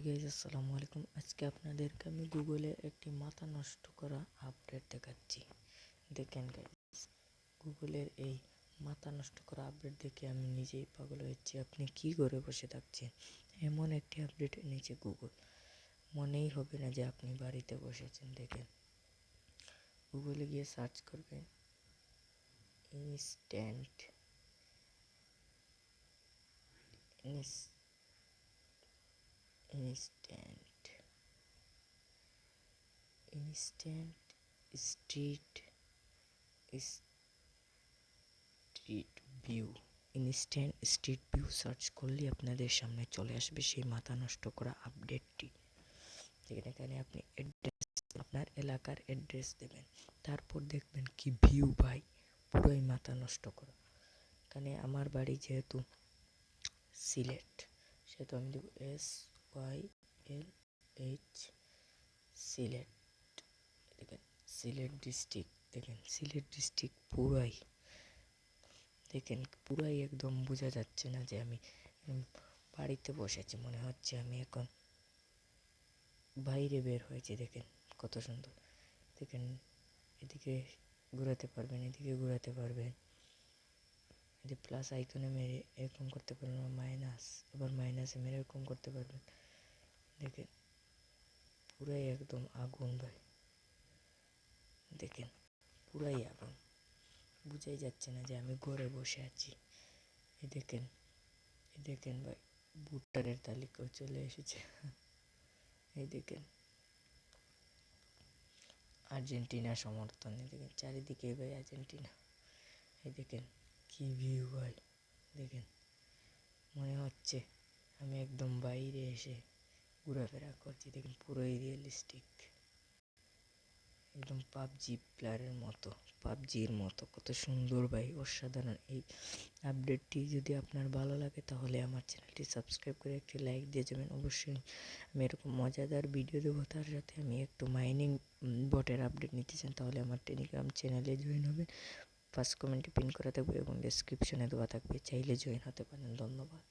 Guys আসসালামু আলাইকুম। আজকে আপনাদেরকে আমি গুগলের একটি মাথা নষ্ট করা আপডেট দেখাচ্ছি। দেখেন গাইজ, গুগলের এই মাথা নষ্ট করা আপডেট দেখে আমি নিজেই পাগল হয়েছি। আপনি কি করে বসে থাকছেন? এমন একটি আপডেট এনেছে গুগল, মনেই হবে না যে আপনি বাড়িতে বসেছেন। দেখেন, গুগলে গিয়ে সার্চ করবেন instant instant instant street street view instant street view search করলে আপনাদের সামনে চলে আসবে সেই মাথা নষ্ট করা আপডেটটি। এখানে আপনি আপনার এলাকার অ্যাড্রেস দেবেন, তারপর দেখবেন কি ভিউ ভাই, পুরোই মাথা নষ্ট করা। এখানে আমার বাড়ি যেহেতু সিলেট, সেহেতু আমি দেবো SYLH সিলেট। দেখেন সিলেট ডিস্ট্রিক্ট, দেখেন সিলেট ডিস্ট্রিক্ট পুরাই একদম বোঝা যাচ্ছে না যে আমি বাড়িতে বসেছি, মনে হচ্ছে আমি এখন বাইরে বের হয়েছি। দেখেন কত সুন্দর। দেখেন এদিকে ঘোরাতে পারবেন, এদিকে ঘোরাতে পারবেন, এদিকে প্লাস আইকনে মেরে এরকম করতে পারবেন, মাইনাস, আবার মাইনাসে মেরে এরকম করতে পারবেন। দেখেন পুরাই একদম আগুন ভাই, দেখেন পুরাই আগুন, বুঝাই যাচ্ছে না যে আমি ঘরে বসে আছি। এই দেখেন ভাই, ভুট্টারের তালিকাও চলে এসেছে। এই দেখেন আর্জেন্টিনা সমর্থন, দেখেন চারিদিকে ভাই আর্জেন্টিনা। এই দেখেন কি ভিউ ভাই, দেখেন মনে হচ্ছে আমি একদম বাইরে এসে ঘোরাফেরা করছি। দেখেন পুরোই রিয়েলিস্টিক, একদম পাবজি প্লেয়ারের মতো, পাবজির মতো। কত সুন্দর ভাই, অসাধারণ। এই আপডেটটি যদি আপনার ভালো লাগে তাহলে আমার চ্যানেলটি সাবস্ক্রাইব করে একটি লাইক দিয়ে যাবেন। অবশ্যই আমি এরকম মজাদার ভিডিও দেবো। তার সাথে আমি একটু মাইনিং বটের আপডেট নিতে চান তাহলে আমার টেলিগ্রাম চ্যানেলে জয়েন হবেন। ফার্স্ট কমেন্টে পিন করা থাকবে এবং ডেসক্রিপশনে দেওয়া থাকবে, চাইলে জয়েন হতে পারেন। ধন্যবাদ।